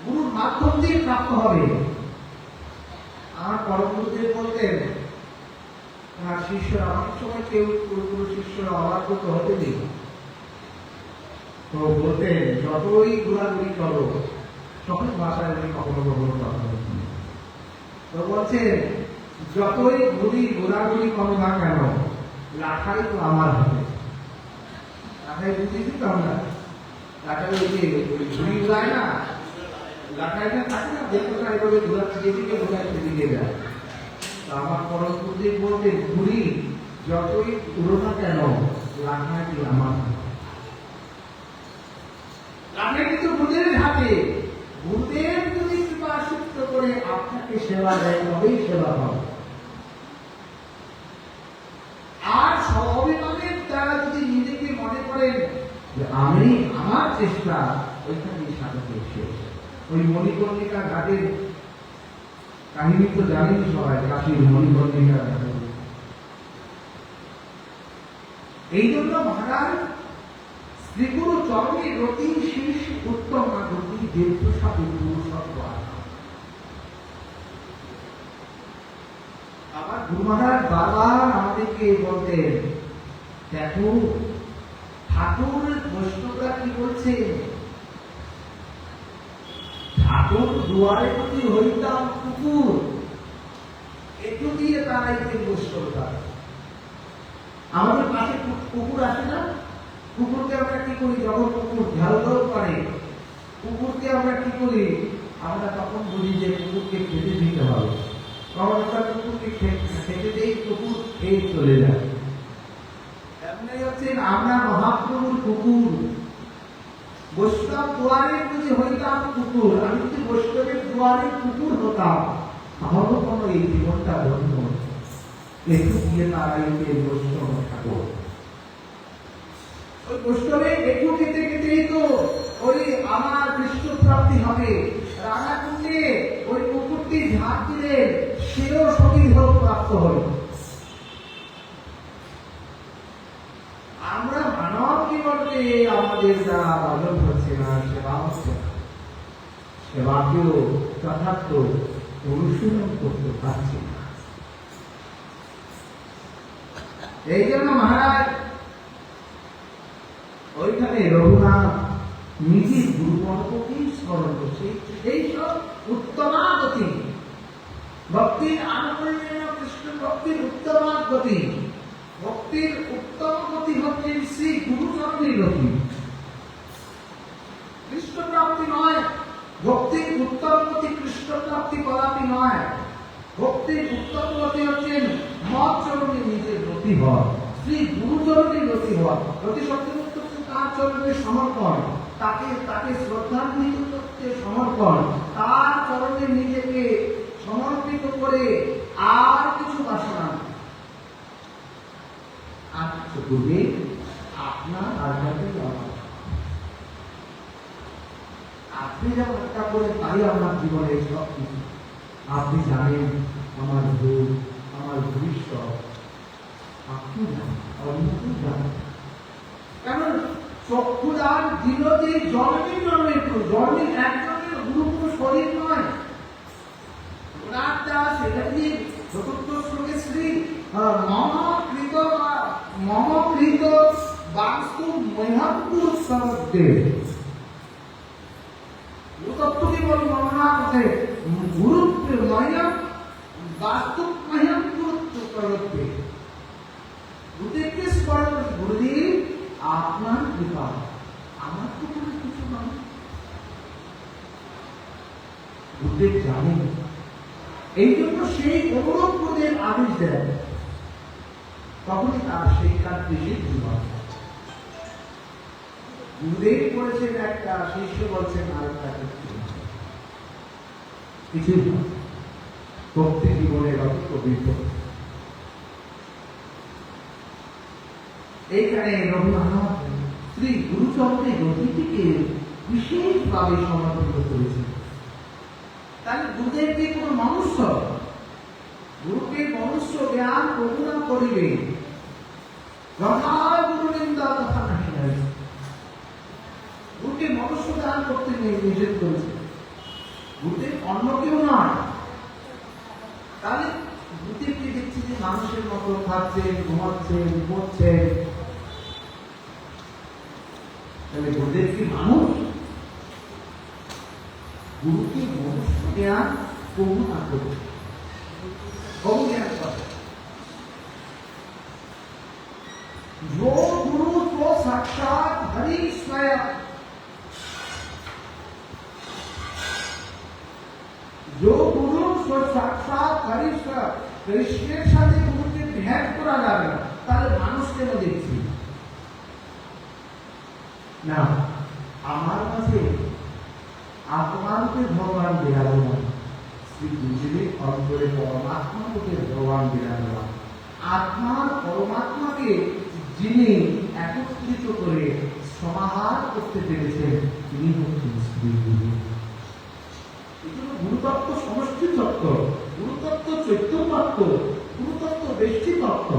গুরুর মাধ্যম দিয়ে প্রাপ্ত হবে। আমার পরম গুরুদেব বলতেন, শিষ্যরা অনেক সময় কেউ গুরু শিষ্যরা অবাধ্য হতে দিন, তো বলতেন যতই ঘোরাঘুরি করো সহজ ভাষায় উনি কখনো কখনো কথা বলতেন। তো বলছেন যতই ঘোরাঘুরি করো না কেন, লাঠাই তো আমার হাতে। লাঠাই বুঝেছি তো আমরা, লাঠাই ওই যে ঝুড়ি উড়ায় না, লাঠাইটা থাকে না, যে কোথায় এভাবে ঘোরাচ্ছে, যেদিকে ঘোরায় সেদিকে যায়। তো আমার পরম গুরুদেব বলতে ঘুড়ি যতই উড়ো না কেন, লাঠাইটি আমার হাতে। লাঠাইটি তো গুরুদেবের হাতে। গুরুদেব যদি কৃপা সিদ্ধ করে আপনাকে সেবা দেয় তবেই সেবা হবে। আর স্বঅভিমানের দ্বারা যদি নিজেকে মনে করেন যে আমি আমার চেষ্টা ওইখানে সাধকের শেষ। ওই মণিকর্ণিকা ঘাটের কাহিনী তো জানেন সবাই, কাশীর মণিকর্ণিকা ঘাটে। এই জন্য মহারাজ শ্রীগুরু চরণে রতি শীর্ষ উত্তম গতি দেবপ্রসাদ গুরু সত্য। আবার গুরু মহারাজ বারবার আমাদেরকে বলতেন, দেখো ঠাকুর বৈষ্ণবরা কি বলছে, ঠাকুর দুয়ারে প্রতি হইতাম কুকুর, একটু দিয়ে তারাইতে বৈষ্ণবরা। আমাদের পাশে কুকুর আসে না, কুকুরকে আমরা কি করি, যখন কুকুর ঝাল ঝাল করে কুকুরকে আমরা কি করি, আমরা তখন বলি যে কুকুরকে খেতে দিতে হবে। তখন আমরা কুকুরকে খেতে দেই, কুকুর খেয়ে চলে যায়। এমনি হচ্ছে আমরা মহাপ্রভুর কুকুর। বৈষ্ণব দুয়ারে যদি হইতাম কুকুর, আমি যদি বৈষ্ণবের দুয়ারে কুকুর হতাম, আমারও কোনো এই জীবনটা ধন্য। একটু দিয়ে তারাইতে বৈষ্ণব ঠাকুর। ওই বৈষ্ণবে একটু খেতে খেতেই তো ওই আমার কৃষ্ণ প্রাপ্তি হবে। রাধাকুণ্ডে ওই কুকুরটি ঝাঁপ দিলেন, সেও সতীর হোক প্রাপ্ত হল। আমরা মানব জীবনে আমাদের দ্বারা অর্জন হচ্ছে না, সেবা হচ্ছে না, সেবাকেও যথার্থ অনুশীলন করতে পারছি না। এই জন্য মহারাজ ওইখানে রঘুনাথ নিজের গুরুবর্গকেই স্মরণ করছে। এই সব উত্তমাগতি, ভক্তির আনুকূল্য কৃষ্ণ ভক্তির উত্তমাগতি। ভক্তির উত্তম গতি হচ্ছে শ্রী গুরুচরণের গতি, কৃষ্ণ প্রাপ্তি নয়। ভক্তির উত্তম গতি কৃষ্ণ প্রাপ্তি করাটি নয়। ভক্তির উত্তম গতি হচ্ছেন মৎ চরণে নিজের গতি হওয়া, শ্রী গুরুচরণের গতি হওয়া। গতি শব্দ তার চরণে সমর্পণ, তাকে শ্রদ্ধান্বিত করতে সমর্পণ, তার চরণে নিজেকে সমর্পিত করে আর কিছু বাসনা আর কিছু করবে আপনার আধ্যাত্মিক আমার। আপনি যেমন একটা করে তাই আমার জীবনে সব কিছু। আপনি জানেন আমার ভূত, আমার ভবিষ্যৎ, আপনি জানেন, অন্য কেউ জানেন। কারণ চক্ষুদান দিল যে জন্মে জন্মে একজনের গুরুপুর শরীর নয়। সেটা দিয়ে চতুর্থ শ্লোকে শ্রী মমকৃত বাস্তু মহাপুর সমুদ্রে তত্ত্বকে বল বর্ণনা করতে গুরুত্ব মহিম বাস্তু মহাপুর করতে গুরুদেবকে স্মরণ করতে, গুরুদেব আপনার কৃপা, আমার তো কোনো কিছু নয়। গুরুদেব জানেন, এই জন্য সেই অনুরোধ গুরুদেব আদেশ দেন, তখনই তার সেই কাজটি সিদ্ধ হয়। গুরুদেব বলেছেন একটা, শিষ্য বলছেন আরেকটা, কিছুই নয়। ভক্তি জীবনের অত বিপদ। এইখানে রঘুনাথ শ্রী গুরুচরণের গতিটিকে বিশেষভাবে সমর্পিত করেছে। তাহলে গুরুদেব যে কোন মনুষ্য, গুরুকে মনুষ্য জ্ঞান প্রদান করিবে, গুরু নিন্দা কথা নাহি নাই। গুরুকে মনুষ্য দান করতে নিষেধ করেছে। গুরুদেব অন্য কেউ নয়। তাহলে গুরুদেবকে দেখছি যে মানুষের মতো খাচ্ছেন, ঘুমাচ্ছেন, পড়ছেন, তাহলে গুরুদেব কি মানুষ? গুরুকে মনুষ্য জ্ঞান প্রদান করছে, বহু জ্ঞান করে। जो गुरु तो साक्षात हरि स्वयं, जो गुरु तो साक्षात हरि स्वयं। কৃষ্ণের সাথে গুরুকে ভেদ করা যাবে না, তাহলে মানুষ কেন দেখছি না? আমার কাছে আত্মারূপে ভগবান বিরাজমান, শ্রী গুরুদেবের অন্তরে পরমাত্মা রূপে ভগবান বিরাজমান। আত্মার পরমাত্মাকে যিনি একত্রিত করে সমাহার করতে পেরেছেন, তিনি হচ্ছেন শ্রী গুরু। এজন্য গুরুতত্ত্ব সমষ্টি তত্ত্ব, গুরুতত্ত্ব চৈতন্য তত্ত্ব, গুরুতত্ত্ব ব্যষ্টি তত্ত্ব।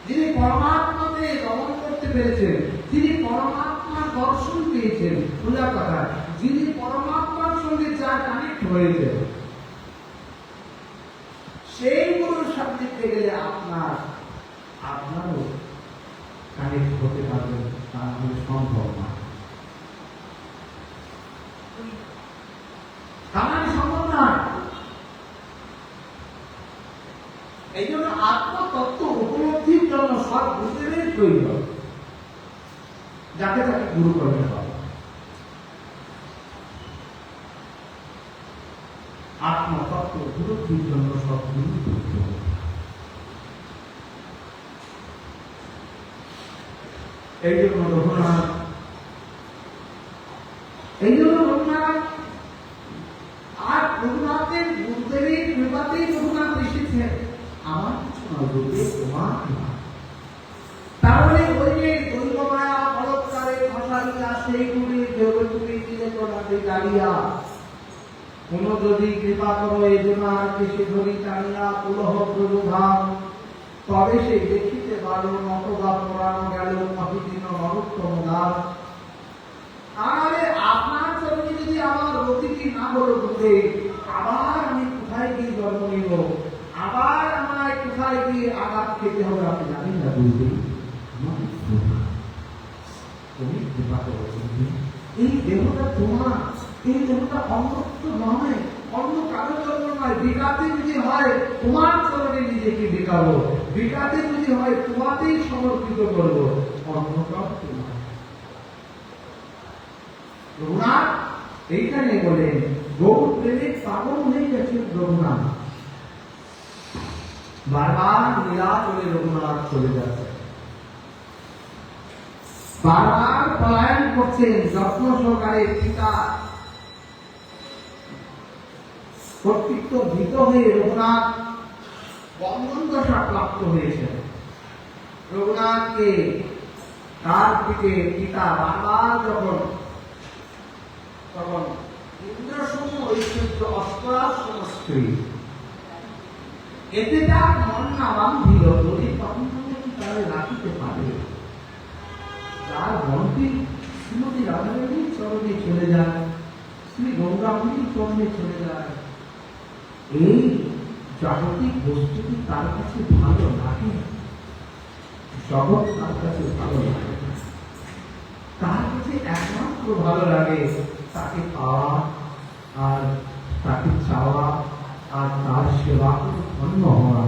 যিনি পরমাত্মাকে দমন করতে পেরেছেন, যিনি পরমাত্মার দর্শন পেয়েছেন, খোলা কথা, যিনি পরমাত্মার সঙ্গে যা কানেক্ট হয়েছে, সেই গুরুর সান্নিধ্যে গেলে আপনারও কানেক্ট হতে পারবেন, তা হলে সম্ভব না। সম্ভব না। এই জন্য আত্মতত্ত্ব উপলব্ধির জন্য সব গুরুদেবের প্রয়োজন, যাকে তাকে গুরু করতে হবে। আত্মতত্ত্ব উপলব্ধির জন্য সব গুরু প্রয়োজন। এই জন্য রঘুনাথ আর রঘুনাথের গুরুদেবের কৃপাতেই রঘুনাথ এসেছেন। আমার কিছু না, গুরুদেব তোমার কৃপা। তাহলে ওই যে দৈবমায়া বলৎকারে ভাষালিয়া সেই গুলি দেবগুলি দিলে তোমাকে গালিয়া, কোন যদি কৃপা করো এই জন্য আর কেসে ধরি টানিয়া পুলহ প্রভুধাম, তবে সে দেখিতে পারো নতবা পুরাণ গেল মহিদিন নরোত্তম দাস। আরে আপনার চরণে যদি আমার গতিটি না হলো গুরুদেব, আবার আমি কোথায় গিয়ে জন্ম নিব, আবার আমায় কোথায় গিয়ে আঘাত খেতে হবে আপনি জানেন না গুরুদেব। তুমি কৃপা করো গুরুদেব, এই দেহটা তোমার, এই দেহটা অমৃত নয়, অন্য কারো জন্য নয়। বিকাতে যদি হয় তোমার চরণে নিজেকে বিকাবো, বিকাতে যদি হয় তোমাতেই সমর্পিত করবো, অন্য কারো তোমার। রঘুনাথ এইখানে বলেন গৌর প্রেমিক পাগল হয়ে গেছেন রঘুনাথ। বারবার লীলা করে রঘুনাথ চলে যাচ্ছে, বারবার পলায়ন করছেন যত্ন সহকারে। পিতা কর্তৃত্ব ভীত হয়ে রঘুনাথ বন্ধন দশা প্রাপ্ত হয়েছে। রঘুনাথকে তার পিঠে পিতা বারবার যখন তখন ইন্দ্রসম ঐশ্বর্য অষ্টরাশম স্ত্রী, এতে তার মন না বান্ধিল, যদি তন্ত্রকে তারা রাখিতে পারে। তার মনটি শ্রীমতী রাধারানীর চরণে চলে যায়, শ্রী গঙ্গামণির চরণে চলে যায়। এই জাগতিক বস্তুটি তার কাছে ভালো লাগে, জগৎ তার কাছে ভালো লাগে। তার কাছে একমাত্র ভালো লাগে তাকে পাওয়া আর তাকে চাওয়া আর তার সেবা করে ধন্য হওয়া।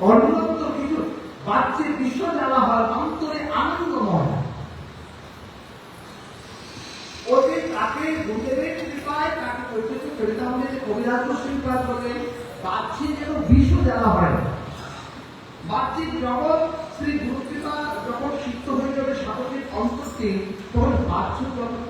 অন্যত্র কিছু বাচ্চে বিশ্ব দেওয়া হয় অন্তরে আনন্দময়। ওদের তাকে গুরুদেবের কৃপায় তাকে কৈতন্য চরিতামৃতে কবিরাজ কৃপা করলেন, বাচ্চে যেন বিশ্ব দেওয়া হয়। বাহ্যিক জগৎ শ্রী গুরু কৃপা যখন সিদ্ধ হয়ে যাবে সাধকের অন্তরটি, তখন বাহ্য জগৎ